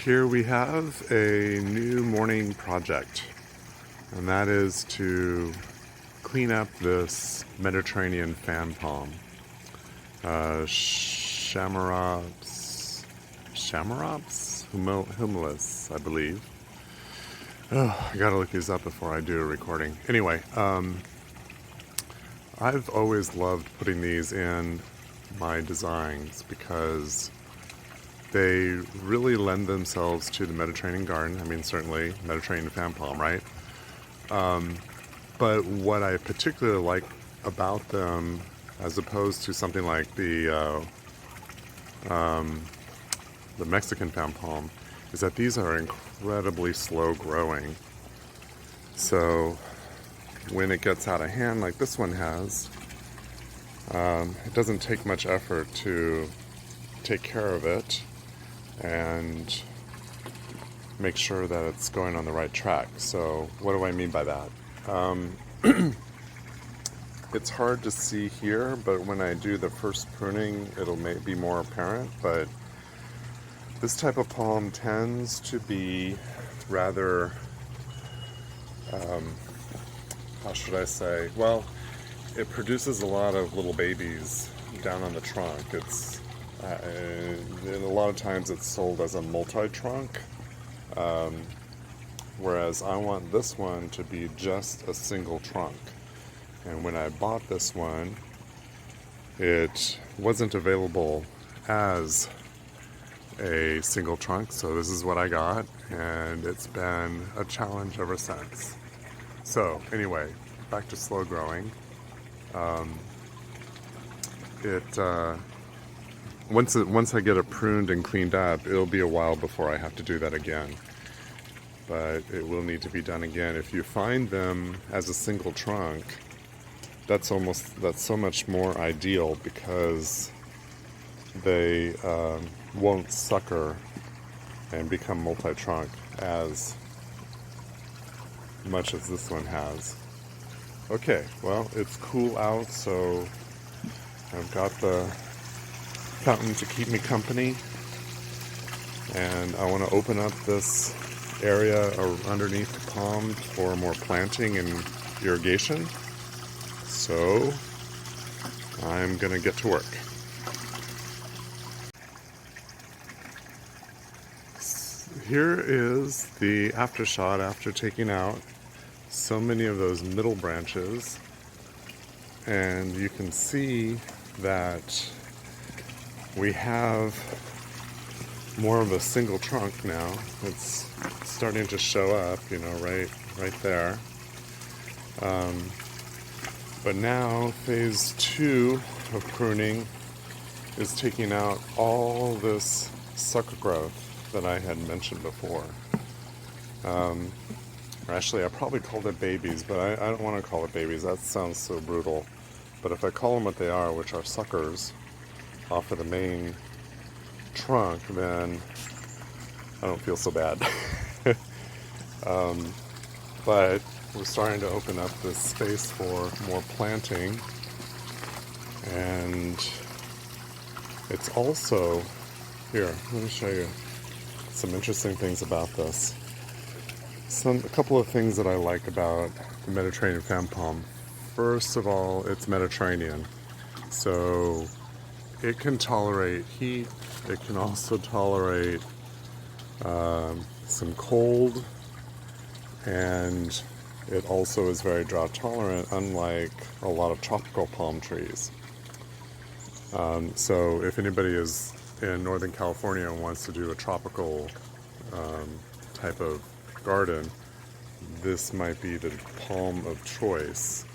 Here we have a new morning project, and that is to clean up this Mediterranean fan palm. Chamaerops humilis, I believe. Oh, I gotta look these up before I do a recording. Anyway, I've always loved putting these in my designs because they really lend themselves to the Mediterranean garden. I mean, certainly Mediterranean fan palm, right? But what I particularly like about them, as opposed to something like the Mexican fan palm, is that these are incredibly slow growing. So when it gets out of hand like this one has, it doesn't take much effort to take care of it and make sure that it's going on the right track. So what do I mean by that? It's hard to see here, but when I do the first pruning, it'll be more apparent. But this type of palm tends to be rather, how should I say? Well, it produces a lot of little babies down on the trunk. And a lot of times it's sold as a multi-trunk, whereas I want this one to be just a single trunk. And when I bought this one, it wasn't available as a single trunk, so this is what I got, and it's been a challenge ever since. So anyway, back to slow growing. Once I get it pruned and cleaned up, it'll be a while before I have to do that again. But it will need to be done again. If you find them as a single trunk, that's so much more ideal because they won't sucker and become multi-trunk as much as this one has. Okay, well, it's cool out, so I've got the fountain to keep me company, and I want to open up this area underneath the palm for more planting and irrigation, so I'm gonna get to work. Here is the after shot after taking out so many of those middle branches, and you can see that we have more of a single trunk now. It's starting to show up, right there. But now phase 2 of pruning is taking out all this sucker growth that I had mentioned before. Or actually, I probably called it babies, but I don't want to call it babies. That sounds so brutal. But if I call them what they are, which are suckers, off of the main trunk, then I don't feel so bad. But we're starting to open up this space for more planting, and it's also, here, let me show you some interesting things about this. A couple of things that I like about the Mediterranean fan palm. First of all, it's Mediterranean, so it can tolerate heat. It can also tolerate some cold, and it also is very drought tolerant, unlike a lot of tropical palm trees. So if anybody is in Northern California and wants to do a tropical type of garden, this might be the palm of choice.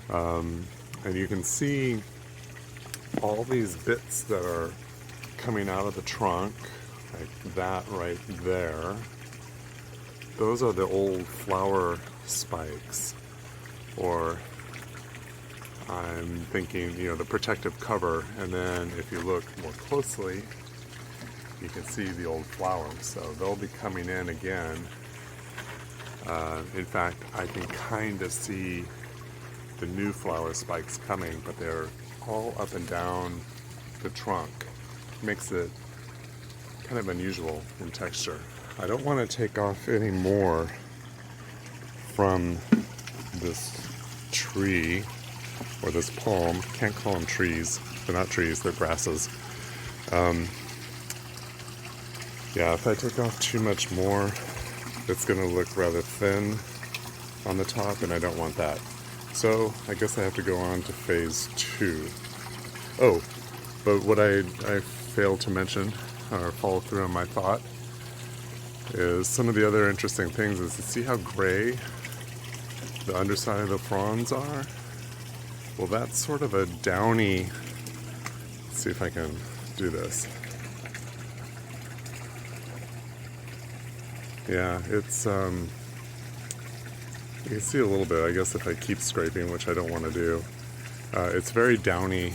And you can see all these bits that are coming out of the trunk, like that right there. Those are the old flower spikes, or I'm thinking, the protective cover. And then if you look more closely, you can see the old flowers. So they'll be coming in again. In fact, I can kind of see the new flower spikes coming, but they're all up and down the trunk. Makes it kind of unusual in texture. I don't want to take off any more from this tree or this palm. Can't call them trees. They're not trees, they're grasses. Yeah, if I take off too much more, it's going to look rather thin on the top, and I don't want that. So I guess I have to go on to phase 2. Oh, but what I failed to mention, or follow through on my thought, is some of the other interesting things is to see how gray the underside of the fronds are. Well, that's sort of a downy, let's see if I can do this. Yeah, it's, you can see a little bit, I guess, if I keep scraping, which I don't want to do. It's very downy,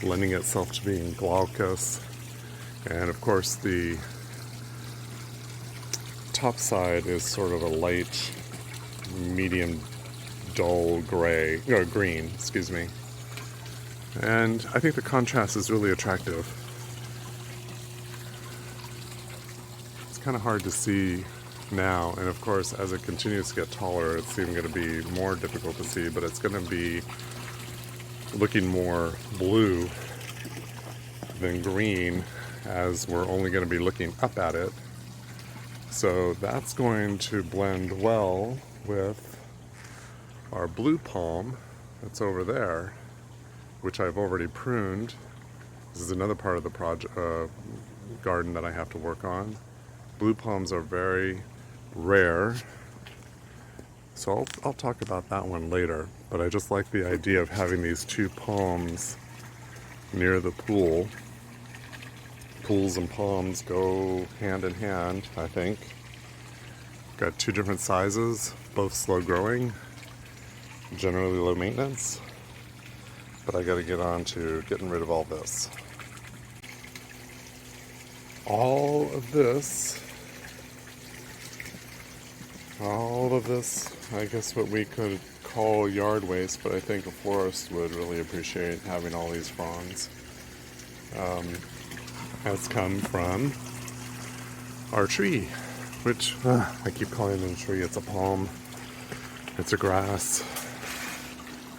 lending itself to being glaucous. And of course, the top side is sort of a light, medium, dull gray, or green, excuse me. And I think the contrast is really attractive. It's kind of hard to see now, and of course, as it continues to get taller, it's even going to be more difficult to see, but it's going to be looking more blue than green, as we're only going to be looking up at it. So that's going to blend well with our blue palm that's over there, which I've already pruned. This is another part of the project garden that I have to work on. Blue palms are very rare, so I'll talk about that one later, but I just like the idea of having these two palms near the pool. Pools and palms go hand in hand, I think. Got two different sizes, both slow growing, generally low maintenance, but I gotta get on to getting rid of all this. All of this, I guess what we could call yard waste, but I think a florist would really appreciate having all these fronds. Has come from our tree, which I keep calling it a tree. It's a palm. It's a grass.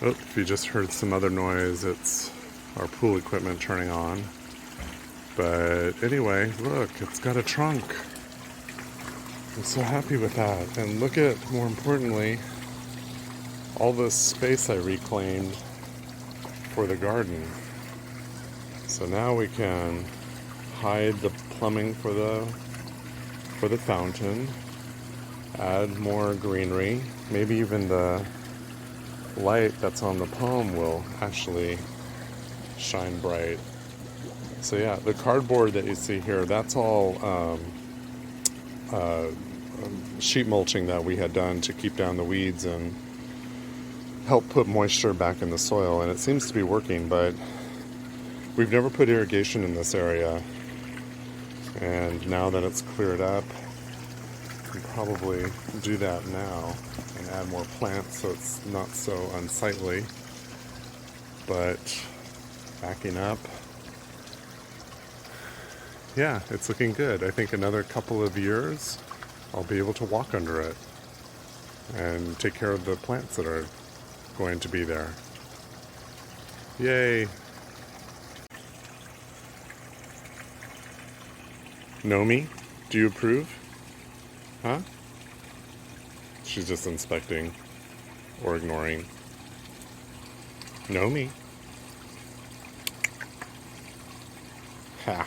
Oh, if you just heard some other noise, it's our pool equipment turning on. But anyway, look, it's got a trunk. I'm so happy with that. And look at, more importantly, all this space I reclaimed for the garden. So now we can hide the plumbing for the fountain, add more greenery, maybe even the light that's on the palm will actually shine bright. So yeah, the cardboard that you see here, that's all sheet mulching that we had done to keep down the weeds and help put moisture back in the soil, and it seems to be working, but we've never put irrigation in this area, and now that it's cleared up, we can probably do that now and add more plants so it's not so unsightly. But backing up, yeah, it's looking good. I think another couple of years I'll be able to walk under it and take care of the plants that are going to be there. Yay! Nomy, do you approve? Huh? She's just inspecting or ignoring. Nomy. Ha.